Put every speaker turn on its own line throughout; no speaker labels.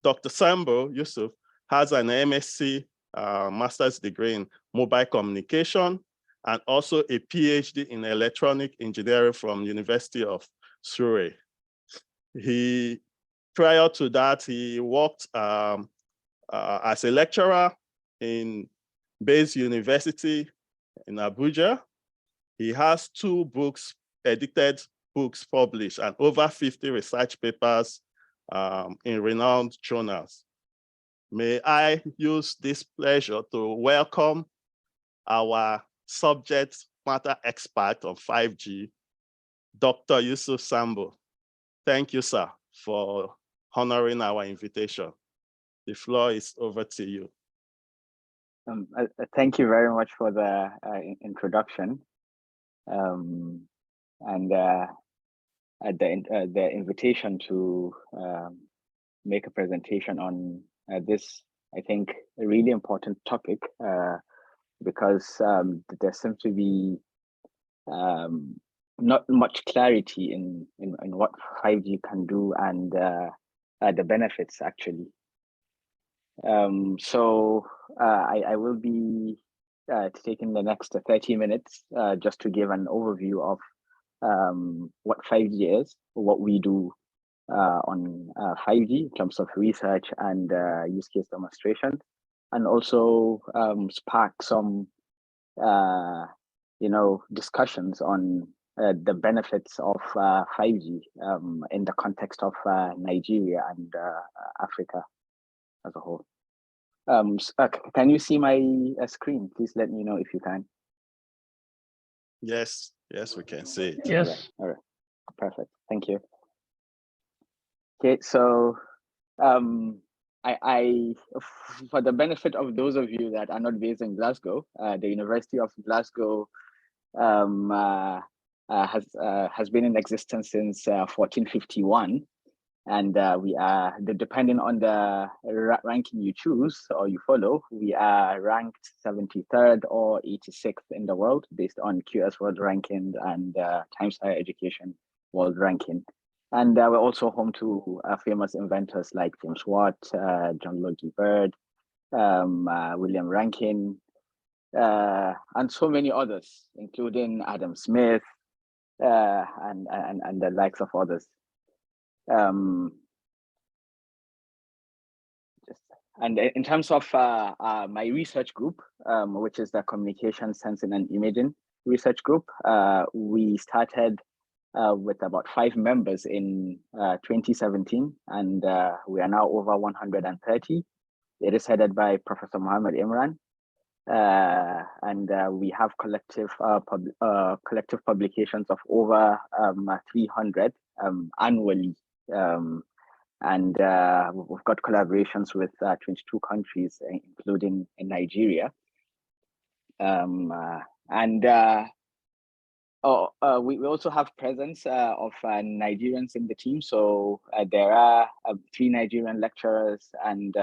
Dr. Sambo Yusuf has an MSc master's degree in mobile communication and also a PhD in electronic engineering from University of Surrey. Prior to that, he worked as a lecturer in Bayes University in Abuja. He has 2 books, edited books published, and over 50 research papers in renowned journals. May I use this pleasure to welcome our subject matter expert on 5G, Dr. Yusuf Sambo. Thank you, sir, for honoring our invitation. The floor is over to you.
Thank you very much for the introduction and the invitation to make a presentation on this, I think, a really important topic because there seems to be not much clarity in what 5G can do and the benefits actually. So I will be taking the next 30 minutes just to give an overview of what 5G is, what we do on 5G in terms of research and use case demonstration, and also spark some discussions on the benefits of 5G in the context of Nigeria and Africa as a whole. Can you see my screen? Please let me know if you can.
Yes, we can see it.
Yes.
All right. Perfect. Thank you. Okay, so I for the benefit of those of you that are not based in Glasgow, the University of Glasgow has been in existence since 1451. And we are, depending on the ranking you choose or you follow, we are ranked 73rd or 86th in the world based on QS World Ranking and Times Higher Education World Ranking. And we're also home to famous inventors like James Watt, John Logie Baird, William Rankin, and so many others, including Adam Smith and the likes of others. And in terms of my research group, which is the Communication, Sensing and Imaging Research Group, we started with about 5 members in 2017, and we are now over 130. It is headed by Professor Mohammed Imran, and we have collective publications of over 300 annually. And we've got collaborations with 22 countries, including in Nigeria. We also have presence of Nigerians in the team. So there are 3 Nigerian lecturers and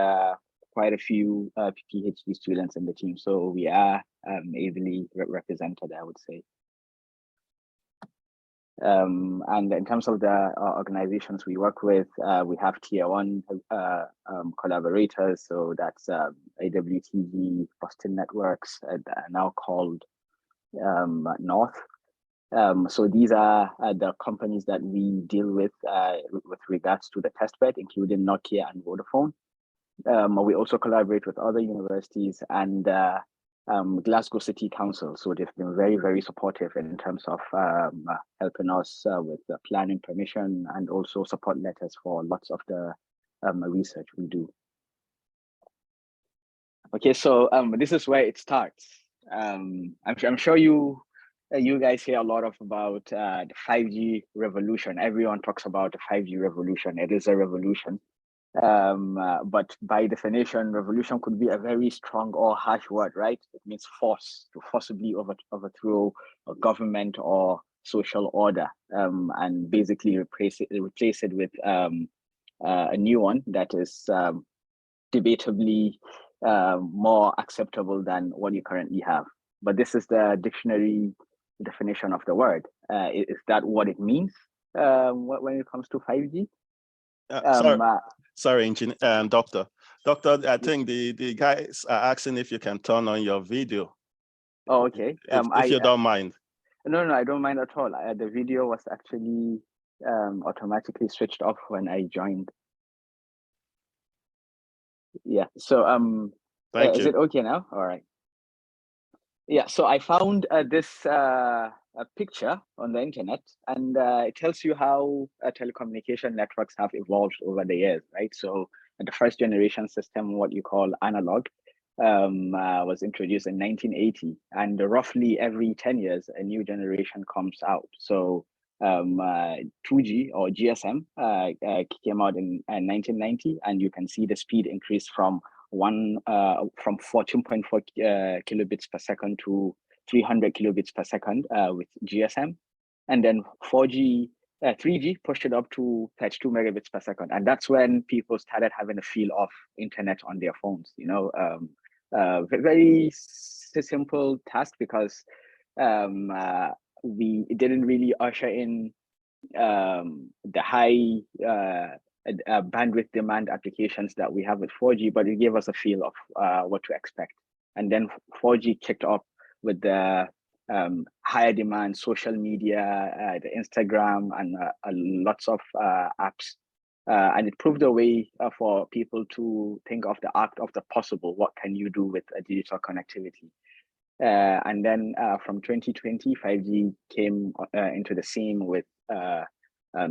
quite a few PhD students in the team. So we are ably represented, I would say. And in terms of the organizations we work with, we have tier 1 collaborators. So that's AWTG, Boston Networks, now called North. So these are the companies that we deal with regards to the testbed, including Nokia and Vodafone. We also collaborate with other universities and Glasgow City Council. So they've been very, very supportive in terms of helping us with the planning permission and also support letters for lots of the research we do. Okay, so this is where it starts. I'm sure you guys hear a lot about the 5G revolution. Everyone talks about the 5G revolution. It is a revolution. But by definition, revolution could be a very strong or harsh word, right? It means force, to forcibly overthrow a government or social order, and basically replace it with a new one that is debatably more acceptable than what you currently have. But this is the dictionary definition of the word. Is that what it means when it comes to 5G?
Sorry, engineer, doctor. Doctor, I think the guys are asking if you can turn on your video.
Oh, okay.
If you don't mind.
No, I don't mind at all. The video was actually automatically switched off when I joined. Yeah. So
Thank you.
Is it okay now? All right. Yeah. So I found this a picture on the internet, and it tells you how telecommunication networks have evolved over the years, right? So the first generation system, what you call analog, was introduced in 1980, and roughly every 10 years, a new generation comes out. So 2G or GSM came out in 1990, and you can see the speed increased from 14.4 kilobits per second to 300 kilobits per second with GSM, and then 3G pushed it up to 32 megabits per second, and that's when people started having a feel of internet on their phones. Very simple task, because we didn't really usher in the high bandwidth demand applications that we have with 4G, but it gave us a feel of what to expect. And then 4G kicked off with the higher demand social media, the Instagram, and lots of apps. And it proved a way for people to think of the art of the possible. What can you do with a digital connectivity? And then from 2020, 5G came into the scene with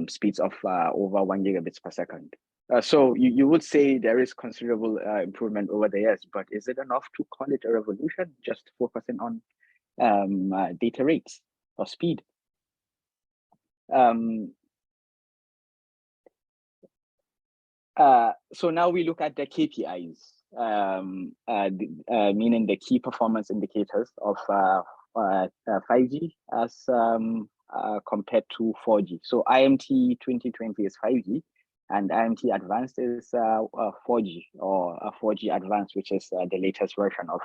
speeds of over 1 gigabits per second. So you would say there is considerable improvement over the years, but is it enough to call it a revolution, just focusing on data rates or speed? So now we look at the KPIs, meaning the key performance indicators of 5G as compared to 4G. So IMT 2020 is 5G, and IMT Advanced is 4G, or 4G Advanced, which is the latest version of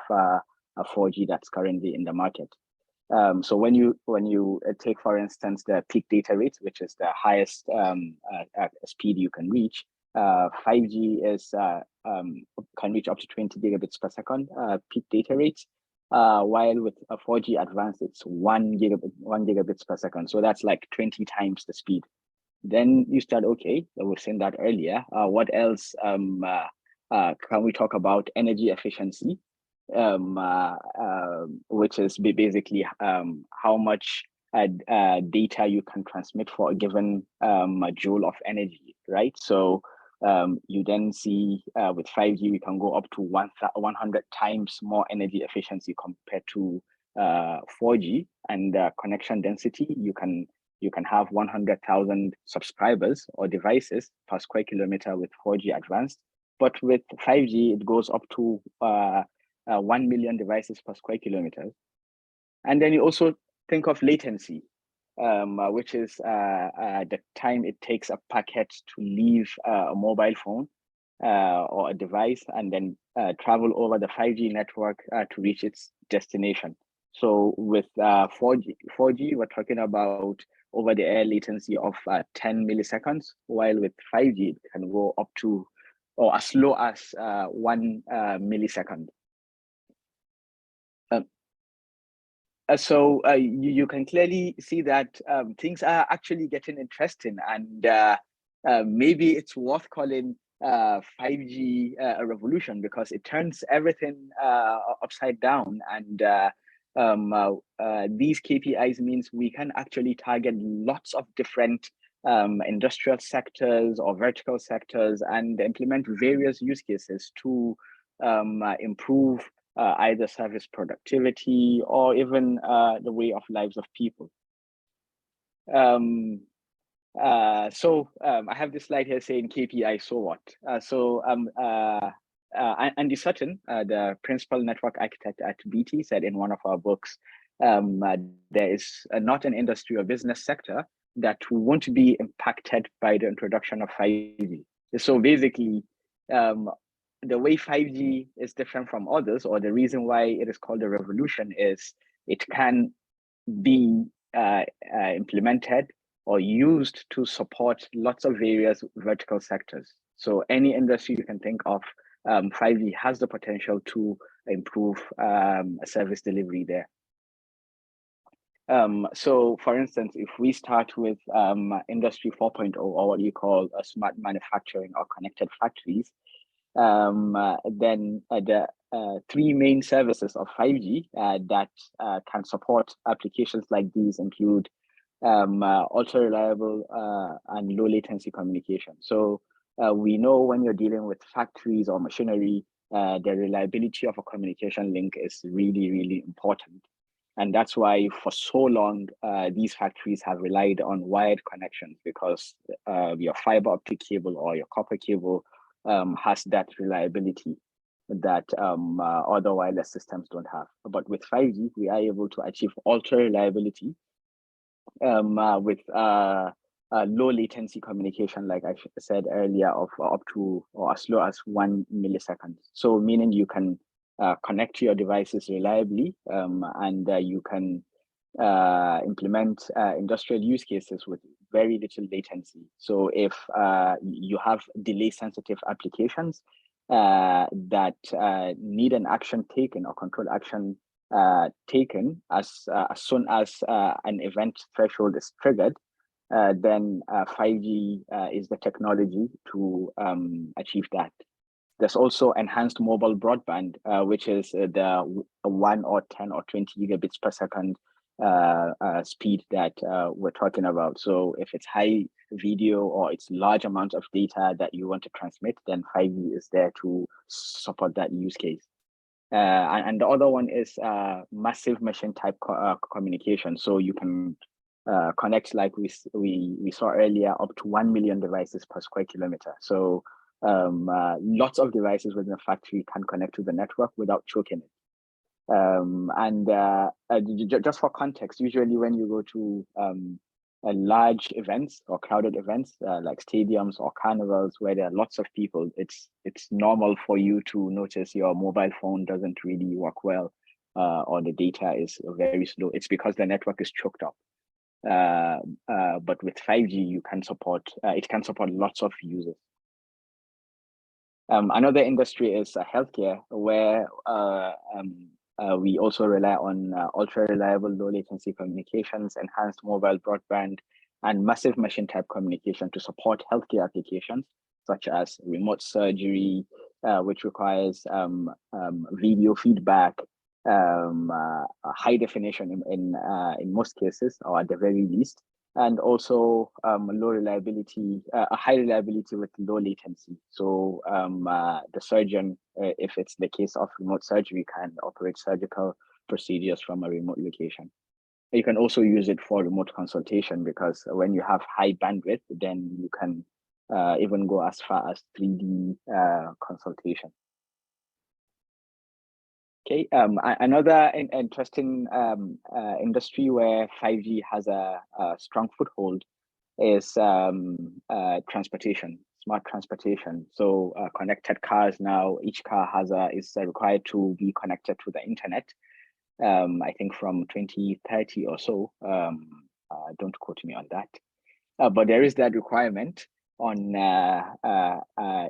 4G that's currently in the market. So when you take, for instance, the peak data rate, which is the highest speed you can reach, 5G is can reach up to 20 gigabits per second peak data rates, while with a 4G Advanced, it's 1 gigabits per second. So that's like 20 times the speed. Then you start, okay, we've seen that earlier. What else can we talk about? Energy efficiency, which is basically how much data you can transmit for a given joule of energy, right? So you then see with 5G, we can go up to 100 times more energy efficiency compared to 4G, and connection density, you can have 100,000 subscribers or devices per square kilometer with 4G Advanced, but with 5G, it goes up to 1 million devices per square kilometer. And then you also think of latency, which is the time it takes a packet to leave a mobile phone or a device and then travel over the 5G network to reach its destination. So with 4G, we're talking about over-the-air latency of 10 milliseconds, while with 5G, it can go up to, or as low as 1 millisecond. So you can clearly see that things are actually getting interesting, and maybe it's worth calling 5G a revolution, because it turns everything upside down. And these KPIs means we can actually target lots of different industrial sectors or vertical sectors and implement various use cases to improve either service productivity or even the way of lives of people. So I have this slide here saying KPI, so what? Andy Sutton, the principal network architect at BT, said in one of our books, there is not an industry or business sector that won't be impacted by the introduction of 5G. So basically, the way 5G is different from others, or the reason why it is called a revolution, is it can be implemented or used to support lots of various vertical sectors. So any industry you can think of, 5G has the potential to improve service delivery there. So for instance, if we start with Industry 4.0, or what you call smart manufacturing or connected factories, then the three main services of 5G that can support applications like these include ultra reliable and low latency communication. So we know when you're dealing with factories or machinery, the reliability of a communication link is really, really important. And that's why for so long, these factories have relied on wired connections, because your fiber optic cable or your copper cable has that reliability that other wireless systems don't have. But with 5G, we are able to achieve ultra reliability with low latency communication, like I said earlier, of up to or as low as 1 millisecond. So meaning you can connect to your devices reliably, and you can implement industrial use cases with very little latency. So if you have delay sensitive applications that need an action taken or control action taken as soon as an event threshold is triggered, then 5G is the technology to achieve that. There's also enhanced mobile broadband, which is the 1 or 10 or 20 gigabits per second speed that we're talking about. So if it's high video or it's large amounts of data that you want to transmit, then 5G is there to support that use case. And the other one is massive machine type communication. So you can connect, like we saw earlier, up to 1 million devices per square kilometer. So lots of devices within a factory can connect to the network without choking it. Just for context, usually when you go to large events or crowded events like stadiums or carnivals where there are lots of people, it's normal for you to notice your mobile phone doesn't really work well, or the data is very slow. It's because the network is choked up. But with 5G, you can support it can support lots of users. Another industry is healthcare, where we also rely on ultra reliable low latency communications, enhanced mobile broadband, and massive machine type communication to support healthcare applications such as remote surgery, which requires video feedback, high definition in most cases, or at the very least, and also low reliability, a high reliability with low latency. So the surgeon, if it's the case of remote surgery, can operate surgical procedures from a remote location. You can also use it for remote consultation, because when you have high bandwidth, then you can even go as far as 3D consultation. Okay, another interesting industry where 5G has a strong foothold is transportation, smart transportation. So connected cars now, each car is required to be connected to the internet. I think from 2030 or so. Don't quote me on that. But there is that requirement on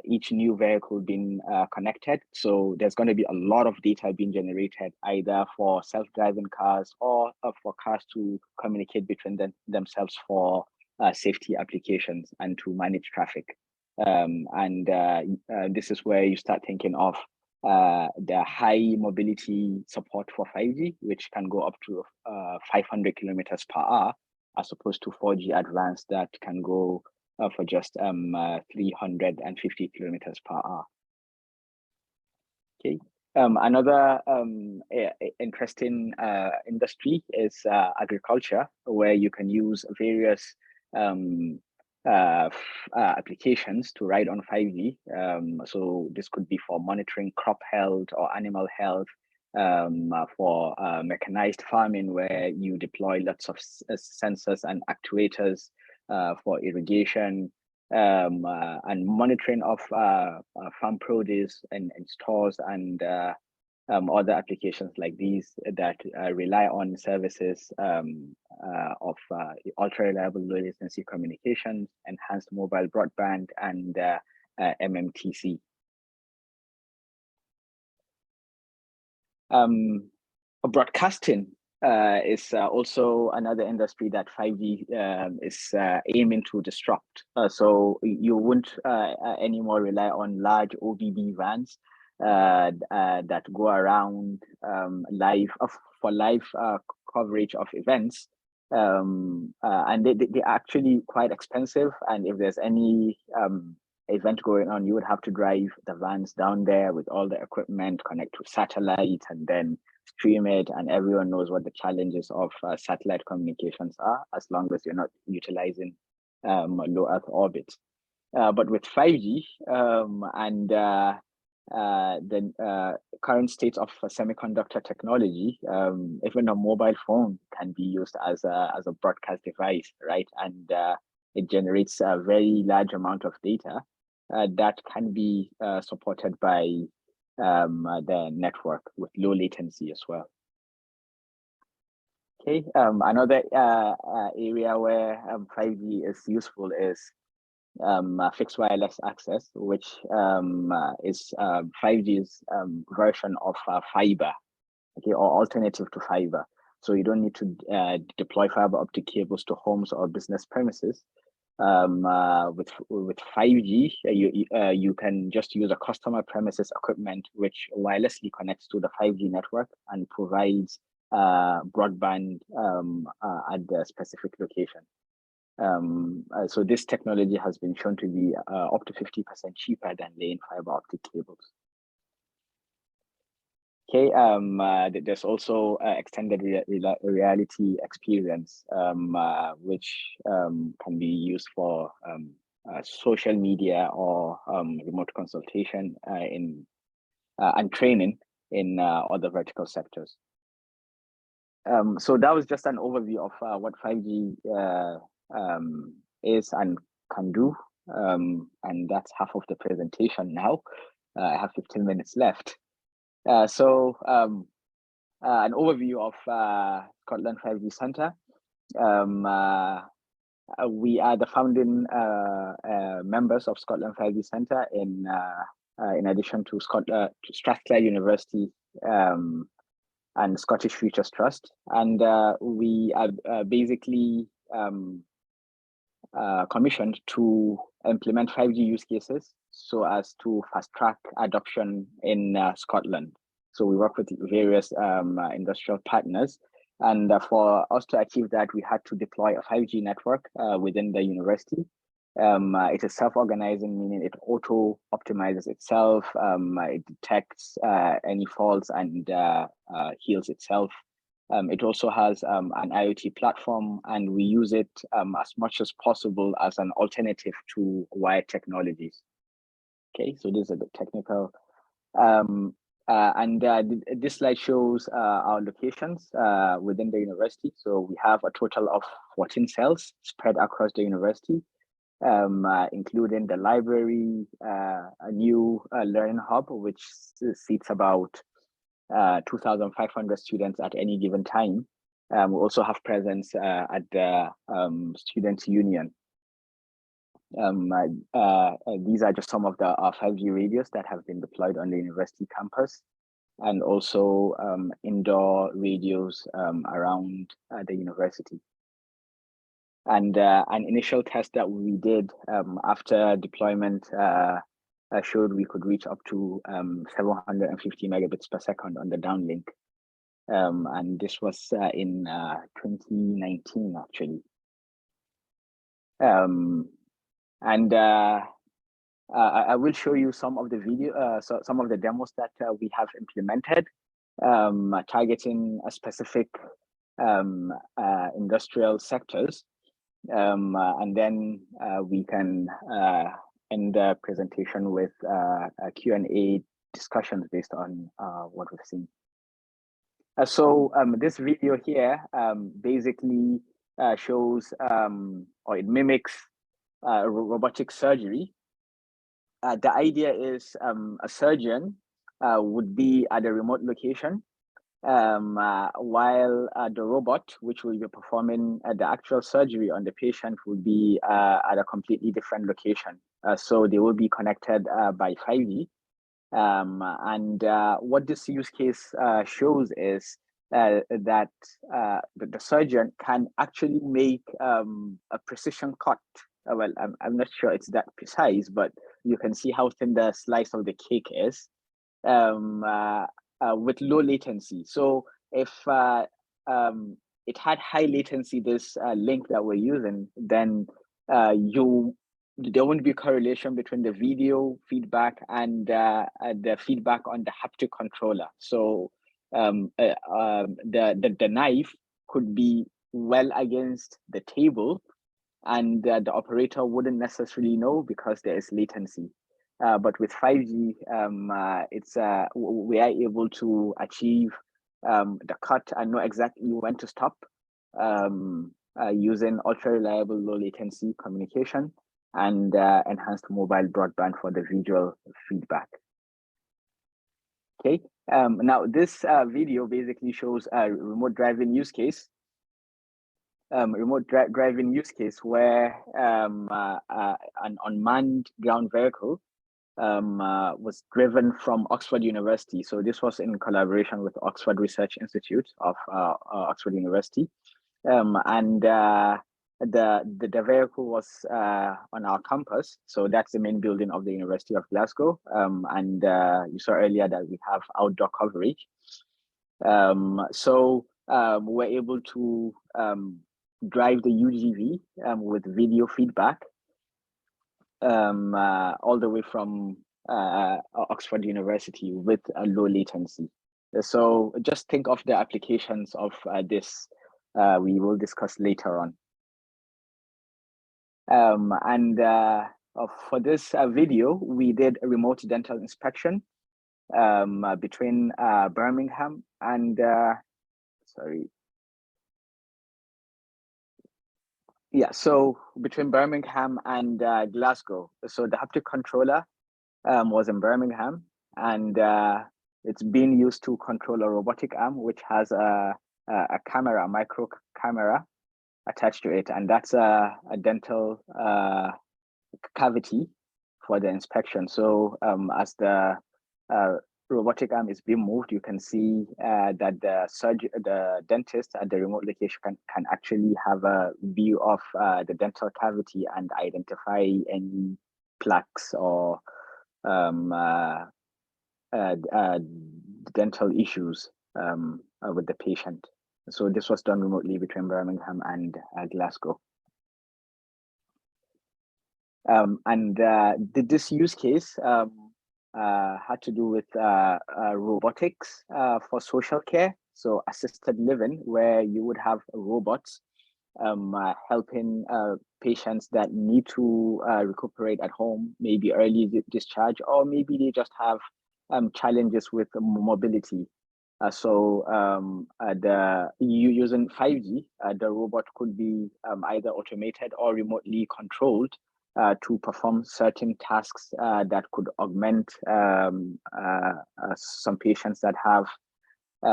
each new vehicle being connected. So there's going to be a lot of data being generated, either for self-driving cars or for cars to communicate between themselves for safety applications and to manage traffic. This is where you start thinking of the high mobility support for 5G, which can go up to 500 kilometers per hour, as opposed to 4G advanced that can go for just 350 kilometers per hour. Okay. Another interesting industry is agriculture, where you can use various applications to ride on 5G. So this could be for monitoring crop health or animal health, for mechanized farming, where you deploy lots of sensors and actuators for irrigation, and monitoring of farm produce in stores, and other applications like these that rely on services of ultra-reliable low latencycy 5G communications, enhanced mobile broadband, and MMTC. Broadcasting is also another industry that 5G is aiming to disrupt. So you won't anymore rely on large OBB vans that go around for live coverage of events. And they're actually quite expensive. And if there's any event going on, you would have to drive the vans down there with all the equipment, connect to satellite, and then stream it. And everyone knows what the challenges of satellite communications are, as long as you're not utilizing low Earth orbit. But with 5G and the current state of semiconductor technology, even a mobile phone can be used as a broadcast device, right? And it generates a very large amount of data that can be supported by the network with low latency as well. Okay, another area where 5G is useful is fixed wireless access, which is 5G's version of fiber, okay, or alternative to fiber. So you don't need to deploy fiber optic cables to homes or business premises. With 5G, you can just use a customer premises equipment which wirelessly connects to the 5G network and provides broadband at the specific location. So this technology has been shown to be up to 50% cheaper than laying fiber optic cables. Okay, there's also extended reality experience, which can be used for social media or remote consultation and training in other vertical sectors. So that was just an overview of what 5G is and can do. And that's half of the presentation now. I have 15 minutes left. So an overview of Scotland 5G Centre. We are the founding members of Scotland 5G Centre in addition to Strathclyde University and Scottish Futures Trust. And we are basically commissioned to implement 5G use cases so as to fast track adoption in Scotland. So we work with various industrial partners. And for us to achieve that, we had to deploy a 5G network within the university. It is self-organizing, meaning it auto-optimizes itself, it detects any faults and heals itself. It also has an IoT platform, and we use it as much as possible as an alternative to wired technologies. Okay, so this is a bit technical. This slide shows our locations within the university. So we have a total of 14 cells spread across the university, including the library, a new learning hub, which seats about 2,500 students at any given time. We also have presence at the Students' Union. These are just some of the 5G radios that have been deployed on the university campus, and also indoor radios around the university. And an initial test that we did after deployment showed we could reach up to 750 megabits per second on the downlink. And this was in 2019, actually. I will show you some of the video, some of the demos that we have implemented, targeting a specific industrial sectors. And then we can end the presentation with a Q&A discussions based on what we've seen. So this video here basically shows, or it mimics robotic surgery. The idea is a surgeon would be at a remote location, while the robot, which will be performing the actual surgery on the patient, will be at a completely different location. So they will be connected by 5G. And what this use case shows is that the surgeon can actually make a precision cut. Well, I'm not sure it's that precise, but you can see how thin the slice of the cake is with low latency. So if it had high latency, this link that we're using, then there won't be correlation between the video feedback and the feedback on the haptic controller. So the knife could be well against the table, and the operator wouldn't necessarily know because there is latency. But with 5G, we are able to achieve the cut and know exactly when to stop using ultra reliable low latency communication and enhanced mobile broadband for the visual feedback. Okay, now this video basically shows a remote driving use case. Driving use case where an unmanned ground vehicle was driven from Oxford University. So this was in collaboration with Oxford Research Institute of Oxford University. And the vehicle was on our campus. So that's the main building of the University of Glasgow. And you saw earlier that we have outdoor coverage. So we're able to drive the UGV with video feedback all the way from Oxford University with a low latency. So just think of the applications of this. We will discuss later on. For this video, we did a remote dental inspection between Birmingham and so between Birmingham and Glasgow. So the haptic controller was in Birmingham, and it's being used to control a robotic arm, which has a camera, a micro camera attached to it, and that's a dental cavity for the inspection. So as the robotic arm is being moved, you can see that the dentist at the remote location can actually have a view of the dental cavity and identify any plaques or dental issues with the patient. So this was done remotely between Birmingham and Glasgow. This use case had to do with robotics for social care, so assisted living, where you would have robots helping patients that need to recuperate at home, maybe early discharge, or maybe they just have challenges with mobility. Using 5G, the robot could be either automated or remotely controlled to perform certain tasks that could augment some patients that have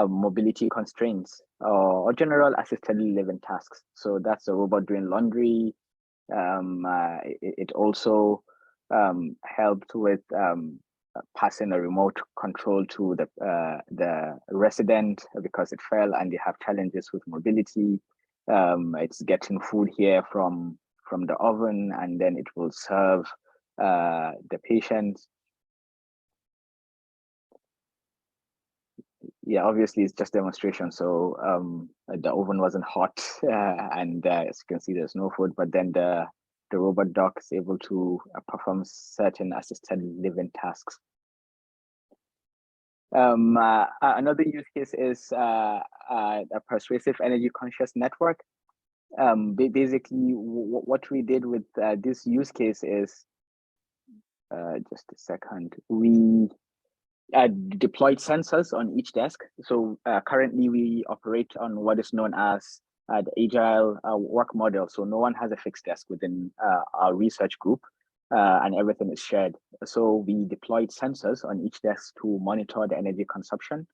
mobility constraints or general assisted living tasks. So that's a robot doing laundry. It also helped with passing a remote control to the resident because it fell and they have challenges with mobility. It's getting food here from the oven, and then it will serve the patient. Yeah, obviously it's just demonstration. So the oven wasn't hot, and as you can see, there's no food. But then the robot doc is able to perform certain assisted living tasks. Another use case is a persuasive energy conscious network. Basically, what we did with this use case is, just a second, we deployed sensors on each desk. So currently we operate on what is known as the agile work model. So no one has a fixed desk within our research group. and everything is shared. So we deployed sensors on each desk to monitor the energy consumption.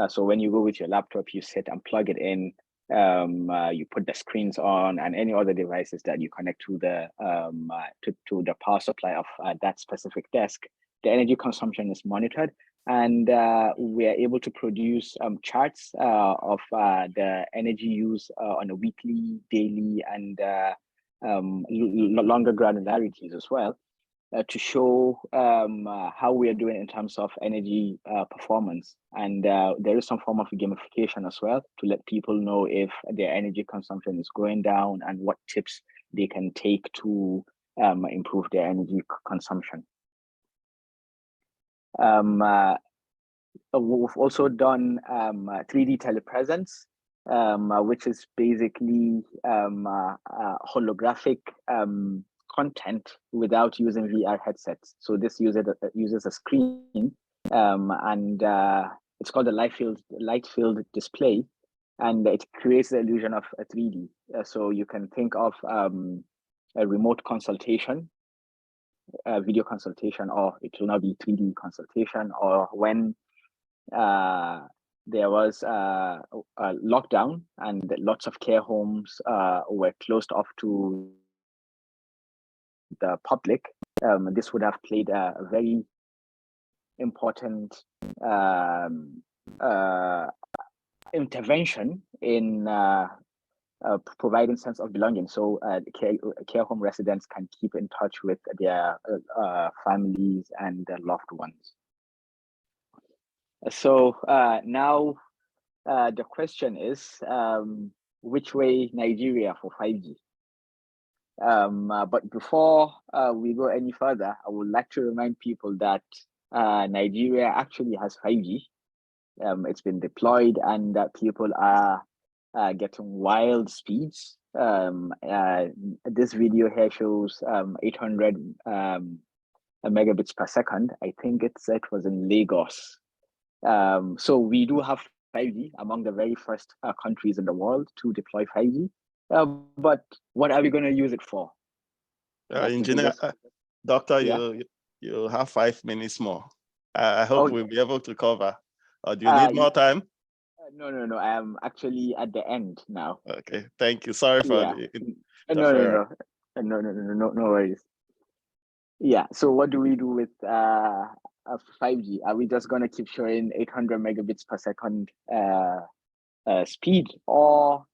So when you go with your laptop, you sit and plug it in, you put the screens on and any other devices that you connect to the to the power supply of that specific desk. The energy consumption is monitored, and we are able to produce charts of the energy use on a weekly, daily, and longer granularities as well, to show how we are doing in terms of energy performance. And there is some form of gamification as well to let people know if their energy consumption is going down and what tips they can take to improve their energy consumption. We've also done 3D telepresence, which is basically holographic content without using VR headsets. So this uses a screen, and it's called a light field display, and it creates the illusion of a 3D. So you can think of a remote consultation, video consultation, or it will now be 3D consultation, or when there was a lockdown and lots of care homes were closed off to the public, this would have played a very important intervention in providing sense of belonging. So care home residents can keep in touch with their families and their loved ones. So now the question is, which way Nigeria for 5G? But before we go any further, I would like to remind people that Nigeria actually has 5G. It's been deployed, and that people are getting wild speeds. This video here shows 800 megabits per second. I think it was in Lagos. So we do have 5G, among the very first countries in the world to deploy 5G. But what are we going to use it for?
Engineer, Doctor,
yeah?
you have 5 minutes more. I hope we'll be able to cover. Do you need more time?
No. I am actually at the end now.
Okay, thank you. Sorry for the
No worries. Yeah. So what do we do with 5G? Are we just going to keep showing 800 megabits per second speed, or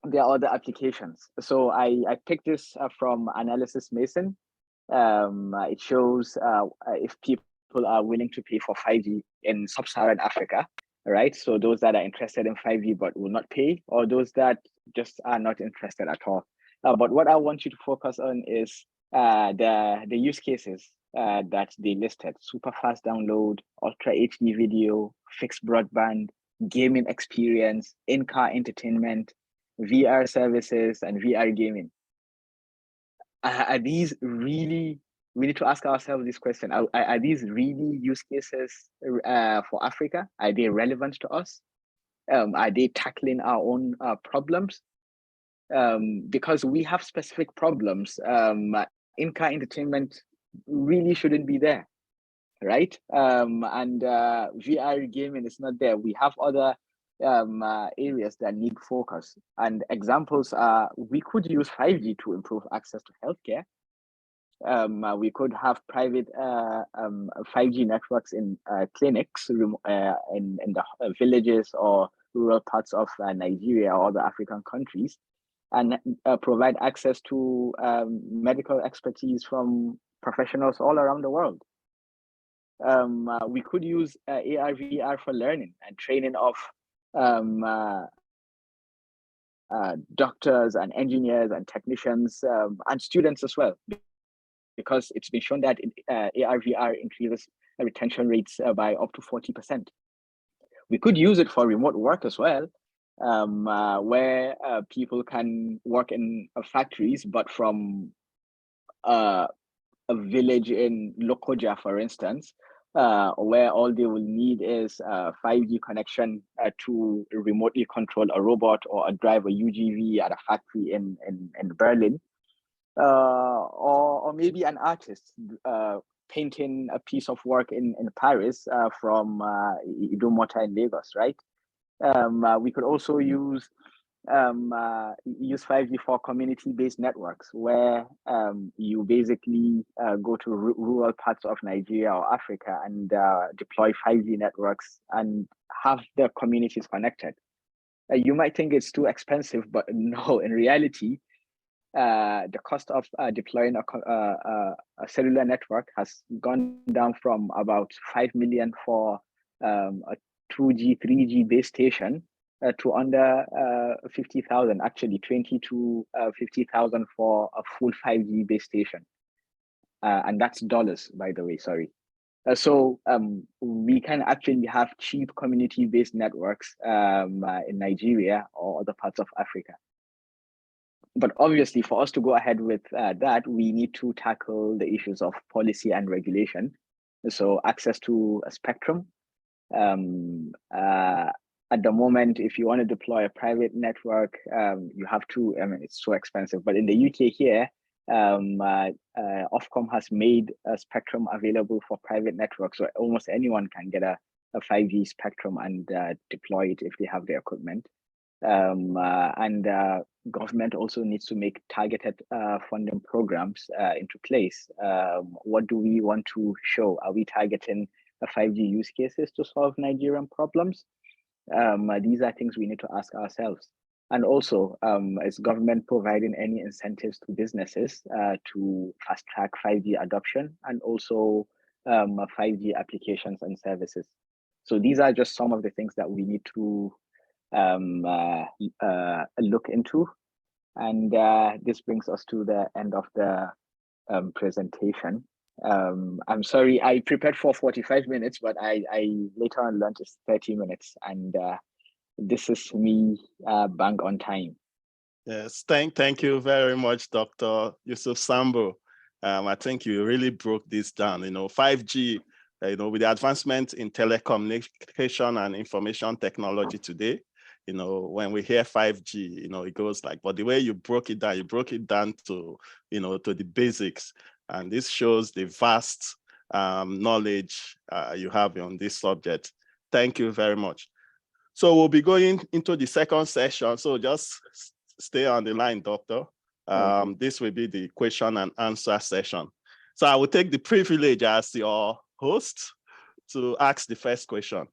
there are other applications? So I picked this from Analysis Mason. It shows if people are willing to pay for 5G in sub-Saharan Africa, right? So those that are interested in 5G but will not pay, or those that just are not interested at all. But what I want you to focus on is the use cases that they listed: super fast download, ultra HD video, fixed broadband, gaming experience, in-car entertainment, VR services, and VR gaming. Are these really, we need to ask ourselves this question, are these really use cases for Africa? Are they relevant to us? Are they tackling our own problems? Because we have specific problems. In-car entertainment really shouldn't be there, right? And VR gaming is not there. We have other areas that need focus, and examples are we could use 5G to improve access to healthcare. We could have private 5G networks in clinics in the villages or rural parts of Nigeria or other African countries, and provide access to medical expertise from professionals all around the world. We could use AR, VR for learning and training of doctors and engineers and technicians and students as well, because it's been shown that AR, VR increases retention rates by up to 40%. We could use it for remote work as well, where people can work in factories, but from a village in Lokoja, for instance, where all they will need is a 5G connection to remotely control a robot or drive a UGV at a factory in Berlin. or maybe an artist painting a piece of work in Paris from Idumota in Lagos, right? We could also use 5G for community-based networks, where you basically go to rural parts of Nigeria or Africa and deploy 5G networks and have the communities connected. You might think it's too expensive, but no, in reality, the cost of deploying a cellular network has gone down from about 5 million for a 2G, 3G base station to under 50,000, actually 20 to 50,000 for a full 5G base station. And that's dollars, by the way, sorry. So we can actually have cheap community-based networks in Nigeria or other parts of Africa. But obviously, for us to go ahead with that, we need to tackle the issues of policy and regulation. So access to a spectrum. At the moment, if you want to deploy a private network, you have to, I mean, it's so expensive. But in the UK here, Ofcom has made a spectrum available for private networks, so almost anyone can get a 5G spectrum and deploy it if they have the equipment. Government also needs to make targeted funding programs into place. What do we want to show? Are we targeting 5G use cases to solve Nigerian problems? These are things we need to ask ourselves. And also, is government providing any incentives to businesses to fast track 5G adoption and also 5G applications and services? So these are just some of the things that we need to look into. And this brings us to the end of the presentation. I'm sorry, I prepared for 45 minutes, but I later on learned it's 30 minutes. And this is me bang on time.
Yes, thank you very much, Dr. Yusuf Sambo. I think you really broke this down. 5G, with the advancement in telecommunication and information technology today, when we hear 5G, it goes like, but the way you broke it down to, to the basics. And this shows the vast knowledge you have on this subject. Thank you very much. So we'll be going into the second session. So just stay on the line, Doctor. This will be the question and answer session. So I will take the privilege as your host to ask the first question.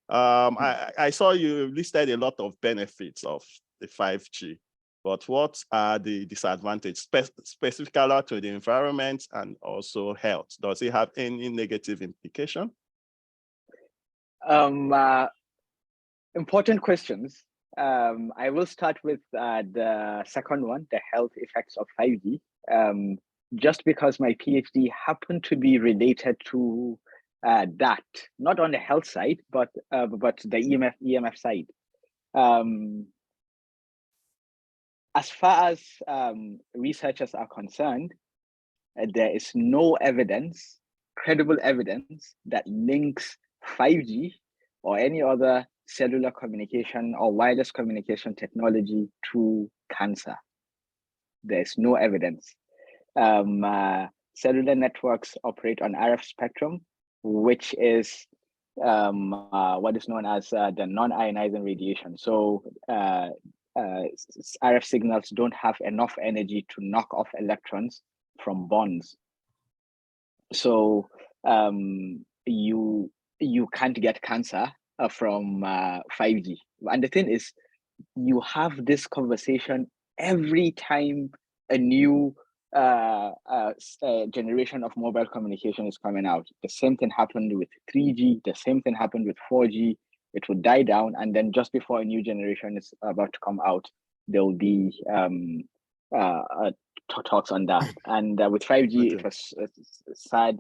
I saw you listed a lot of benefits of the 5G, but what are the disadvantages, specifically to the environment and also health? Does it have any negative implication?
Important questions. I will start with the second one, the health effects of 5G. Just because my PhD happened to be related to that, not on the health side, but the EMF side. As far as researchers are concerned, there is no evidence, credible evidence, that links 5G or any other cellular communication or wireless communication technology to cancer. There's no evidence. Cellular networks operate on RF spectrum, which is what is known as the non-ionizing radiation. So RF signals don't have enough energy to knock off electrons from bonds. So you can't get cancer from 5G. And the thing is, you have this conversation every time a new generation of mobile communication is coming out. The same thing happened with 3G, the same thing happened with 4G. It would die down, and then just before a new generation is about to come out, there will be talks on that. And with 5G, it was sad.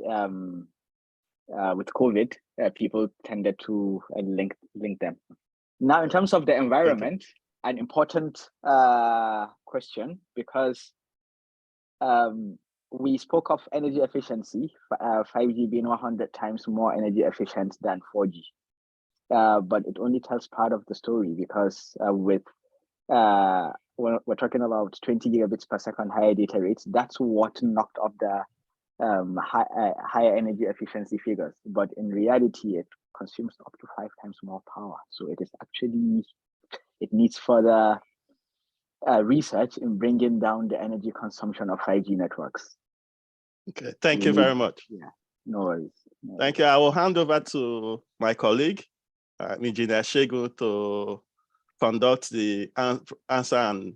With COVID, people tended to link them. Now, in terms of the environment, an important question, because we spoke of energy efficiency, 5G being 100 times more energy efficient than 4G. But it only tells part of the story, because with we're talking about 20 gigabits per second higher data rates, that's what knocked up the higher energy efficiency figures. But in reality, it consumes up to 5 times more power. So it is actually, it needs further research in bringing down the energy consumption of 5G networks.
Okay, thank you very much.
Yeah, no worries.
Thank you. I will hand over to my colleague, Engineer Shegu, to conduct the answer and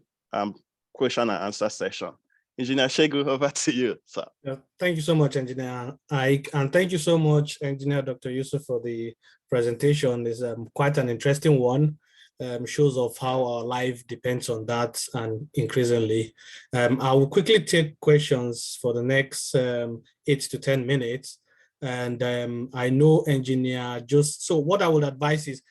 question and answer session. Engineer Shegu, over to you, sir.
Yeah, thank you so much, Engineer Ike, and thank you so much, Engineer Dr. Yusuf, for the presentation. It's quite an interesting one. Shows of how our life depends on that, and increasingly. I will quickly take questions for the next 8 to 10 minutes. And I know Engineer so what I would advise is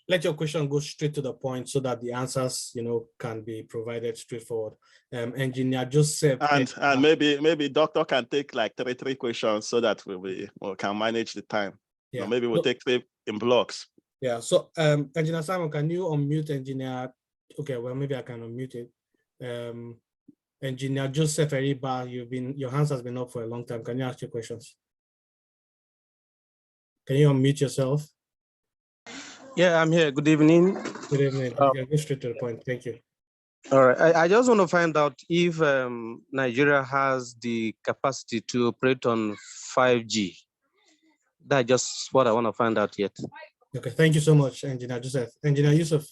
let your question go straight to the point so that the answers, can be provided straightforward. Engineer Joseph.
And maybe doctor can take like three questions so that we can manage the time. Yeah. Or maybe we'll take 3 in blocks.
Yeah. So Engineer Simon, can you unmute Engineer? Okay, well, maybe I can unmute it. Engineer Joseph Eriba, your hands has been up for a long time. Can you ask your questions? Can you unmute yourself?
Yeah, I'm here. Good evening.
Good evening. Go straight to the point. Thank you.
All right. I just want to find out if Nigeria has the capacity to operate on 5G. That's just what I want to find out yet.
Okay. Thank you so much, Engineer Joseph. Engineer Yusuf.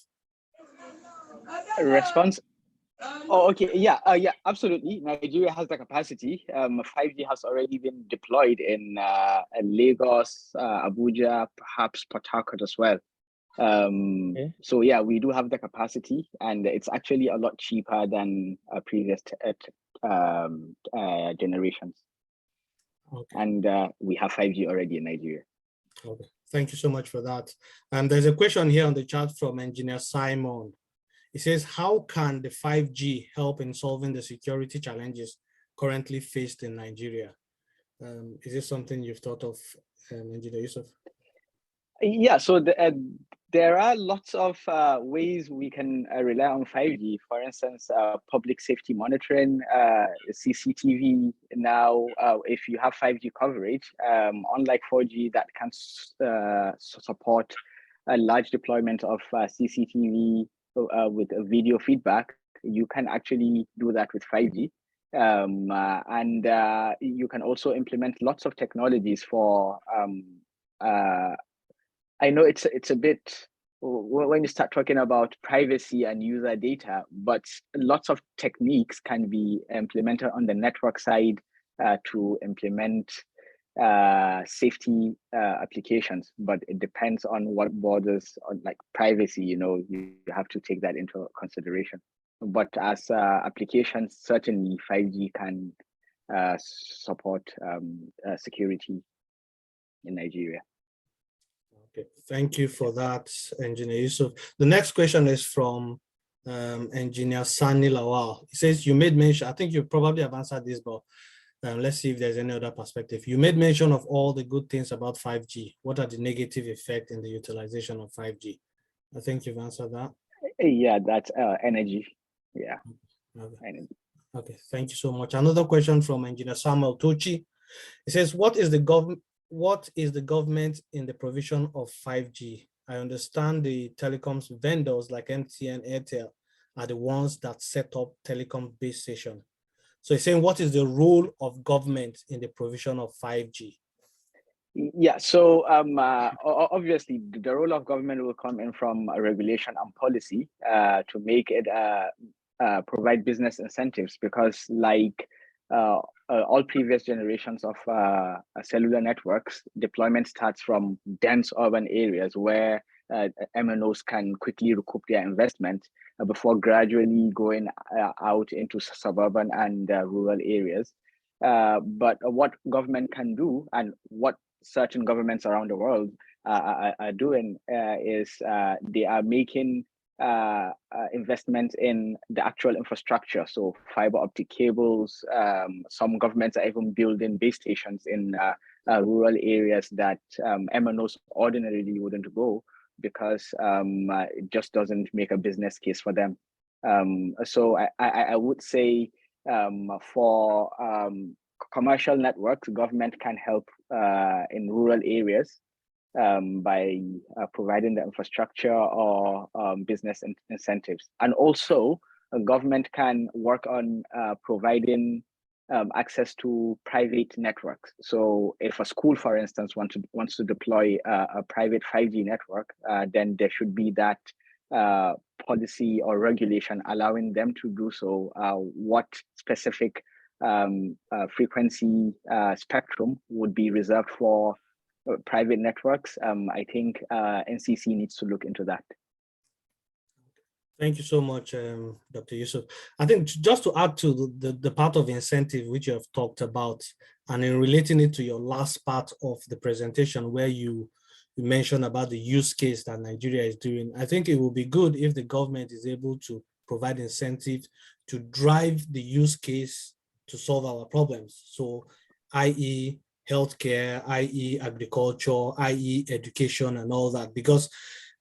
Response. Oh, okay. Yeah, yeah, absolutely. Nigeria has the capacity. 5G has already been deployed in Lagos, Abuja, perhaps Port Harcourt as well. Okay. So yeah, we do have the capacity, and it's actually a lot cheaper than previous generations. Okay. And we have 5G already in Nigeria.
Okay. Thank you so much for that. And there's a question here on the chat from Engineer Simon. It says, how can the 5G help in solving the security challenges currently faced in Nigeria? Is this something you've thought of, Engineer Yusuf?
Yeah, so there are lots of ways we can rely on 5G. For instance, public safety monitoring, CCTV. Now, if you have 5G coverage, unlike 4G that can support a large deployment of CCTV with a video feedback, you can actually do that with 5G. And you can also implement lots of technologies for I know it's a bit when you start talking about privacy and user data, but lots of techniques can be implemented on the network side to implement safety applications, but it depends on what borders on like privacy, you have to take that into consideration. But as applications, certainly 5G can support security in Nigeria.
Okay, thank you for that, Engineer Yusuf. The next question is from Engineer Sani Lawal. He says, you made mention, I think you probably have answered this, but let's see if there's any other perspective. You made mention of all the good things about 5G. What are the negative effects in the utilization of 5G? I think you've answered that. Yeah,
that's energy. Yeah.
Okay. Energy. Okay, thank you so much. Another question from Engineer Samuel Tochi. It says, what is the government in the provision of 5G? I understand the telecoms vendors like MTN, Airtel are the ones that set up telecom base station. So he's saying, what is the role of government in the provision of 5G?
Yeah, so obviously the role of government will come in from regulation and policy to make it provide business incentives, because like all previous generations of cellular networks, deployment starts from dense urban areas where MNOs can quickly recoup their investment before gradually going out into suburban and rural areas. But what government can do, and what certain governments around the world are doing, is they are making investment in the actual infrastructure, so fiber optic cables. Some governments are even building base stations in rural areas that MNOs ordinarily wouldn't go, because it just doesn't make a business case for them. So I would say for commercial networks, government can help in rural areas by providing the infrastructure or business incentives. And also, government can work on providing access to private networks. So if a school, for instance, wants to deploy a private 5G network, then there should be that policy or regulation allowing them to do so. What specific frequency spectrum would be reserved for private networks? I think NCC needs to look into that.
Thank you so much, Dr. Yusuf. I think just to add to the part of incentive which you have talked about, and in relating it to your last part of the presentation where you mentioned about the use case that Nigeria is doing, I think it would be good if the government is able to provide incentives to drive the use case to solve our problems. So, i.e. healthcare, i.e. agriculture, i.e. education and all that, because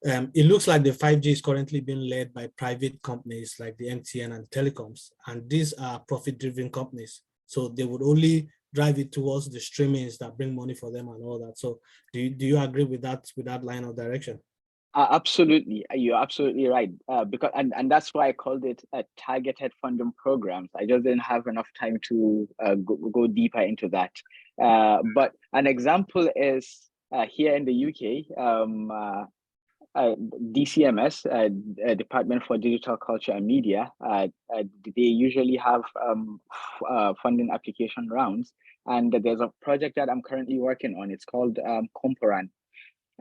it looks like the 5G is currently being led by private companies like the MTN and telecoms, and these are profit-driven companies. So they would only drive it towards the streamings that bring money for them and all that. So do you agree with that line of direction?
Absolutely, you're absolutely right. Because and that's why I called it a targeted funding programs. I just didn't have enough time to go deeper into that. But an example is here in the UK. DCMS, Department for Digital Culture and Media, they usually have funding application rounds. And there's a project that I'm currently working on. It's called Comparan.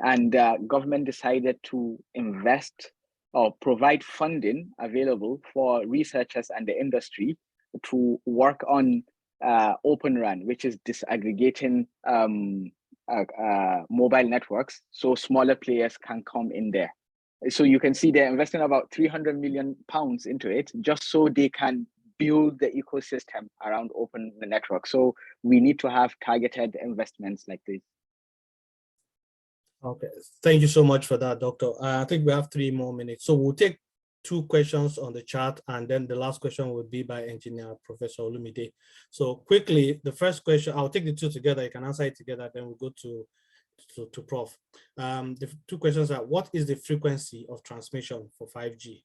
And government decided to invest or provide funding available for researchers and the industry to work on Open RAN, which is disaggregating mobile networks, so smaller players can come in there. So you can see they're investing about £300 million into it, just so they can build the ecosystem around open the network. So we need to have targeted investments like this.
Okay, thank you so much for that, Doctor. I think we have 3 more minutes. So we'll take 2 questions on the chat, and then the last question will be by Engineer Professor Olumide. So quickly, the first question, I'll take the 2 together. You can answer it together, then we'll go to Prof. The 2 questions are, what is the frequency of transmission for 5G?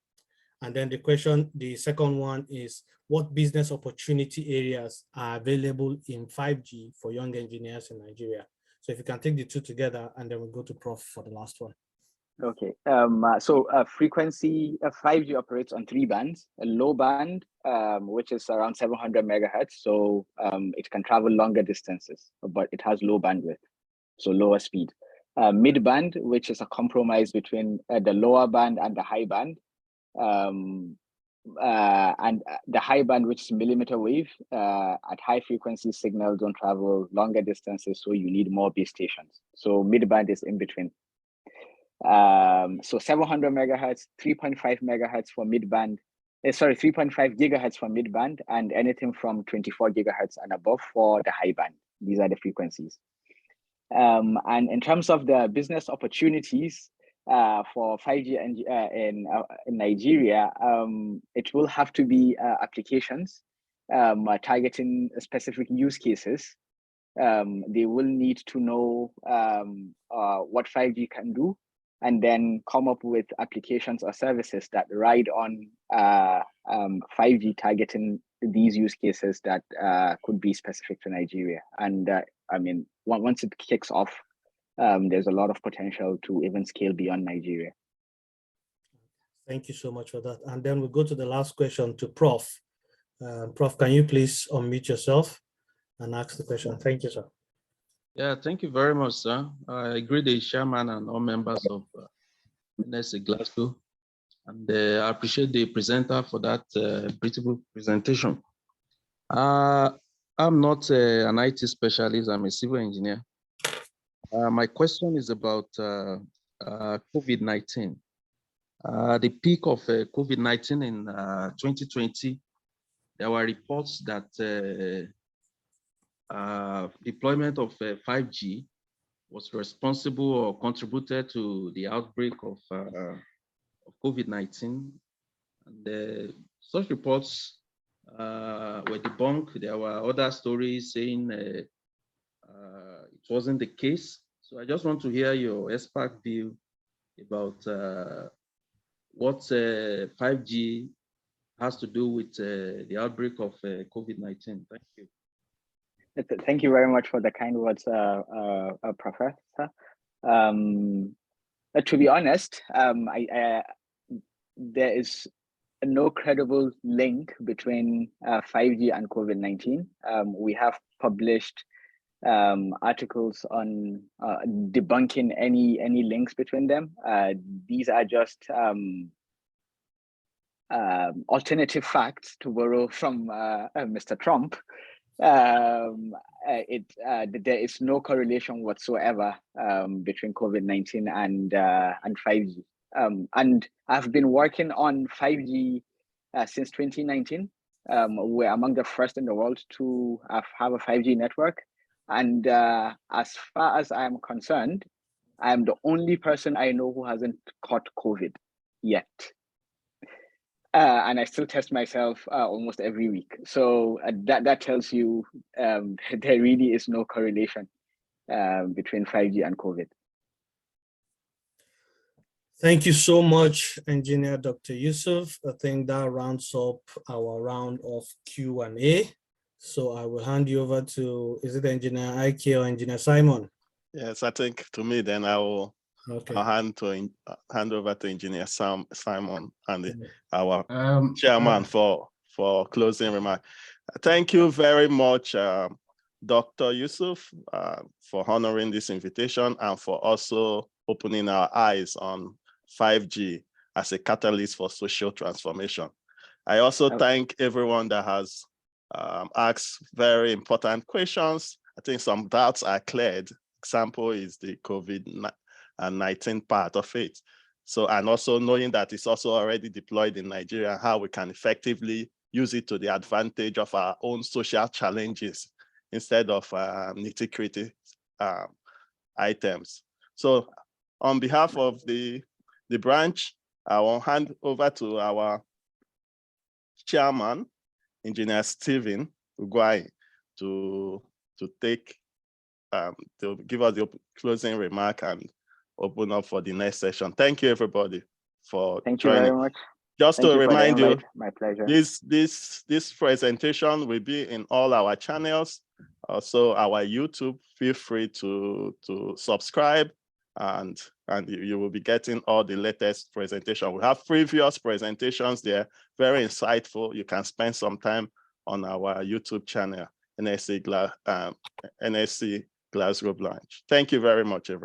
And then the second one is, what business opportunity areas are available in 5G for young engineers in Nigeria? So if you can take the 2 together, and then we'll go to Prof for the last one.
Okay, frequency 5G operates on 3 bands: a low band, which is around 700 megahertz. So it can travel longer distances, but it has low bandwidth, so lower speed. Mid band, which is a compromise between the lower band and the high band. And the high band, which is millimeter wave, at high frequency signals don't travel longer distances, so you need more base stations. So mid band is in between. So 700 megahertz, 3.5 megahertz for mid-band, 3.5 gigahertz for mid-band, and anything from 24 gigahertz and above for the high band. These are the frequencies. And in terms of the business opportunities for 5G in Nigeria, it will have to be applications targeting specific use cases. They will need to know what 5G can do, and then come up with applications or services that ride on 5G targeting these use cases that could be specific to Nigeria. And I mean, once it kicks off, there's a lot of potential to even scale beyond Nigeria.
Thank you so much for that. And then we'll go to the last question to Prof. Prof, can you please unmute yourself and ask the question? Thank you, sir.
Yeah, thank you very much, sir. I agree with the chairman and all members of University of Glasgow, and I appreciate the presenter for that beautiful presentation. I'm not an IT specialist, I'm a civil engineer. My question is about COVID-19. The peak of COVID-19 in 2020, there were reports that deployment of 5G was responsible or contributed to the outbreak of COVID-19. And such reports were debunked. There were other stories saying it wasn't the case. So I just want to hear your expert view about what 5G has to do with the outbreak of COVID-19. Thank you.
Thank you very much for the kind words, Professor. To be honest, there is no credible link between 5G and COVID-19. We have published articles on debunking any links between them. These are just alternative facts, to borrow from Mr. Trump. There is no correlation whatsoever between COVID-19 and 5G. And I've been working on 5G since 2019. We're among the first in the world to have a 5G network. And as far as I'm concerned, I'm the only person I know who hasn't caught COVID yet. And I still test myself almost every week. So that tells you there really is no correlation between 5G and COVID.
Thank you so much, Engineer Dr. Yusuf. I think that rounds up our round of Q&A. So I will hand you over to, is it Engineer Ike or Engineer Simon?
Yes, I think to me, then I will hand over to Engineer Simon and our chairman for closing remark. Thank you very much, Dr. Yusuf, for honoring this invitation and for also opening our eyes on 5G as a catalyst for social transformation. I also thank everyone that has asked very important questions. I think some doubts are cleared. Example is the COVID-19 part of it. So, and also knowing that it's also already deployed in Nigeria, how we can effectively use it to the advantage of our own social challenges instead of nitty-gritty items. So on behalf of the branch, I will hand over to our chairman, Engineer Stephen Ugwai, to take to give us the closing remark and open up for the next session. Thank you, everybody, for
joining.
You very
much.
Just to remind you,
my pleasure.
This presentation will be in all our channels, also our YouTube. Feel free to subscribe, and you will be getting all the latest presentation. We have previous presentations there, very insightful. You can spend some time on our YouTube channel, NSC Glasgow branch. Thank you very much, everybody.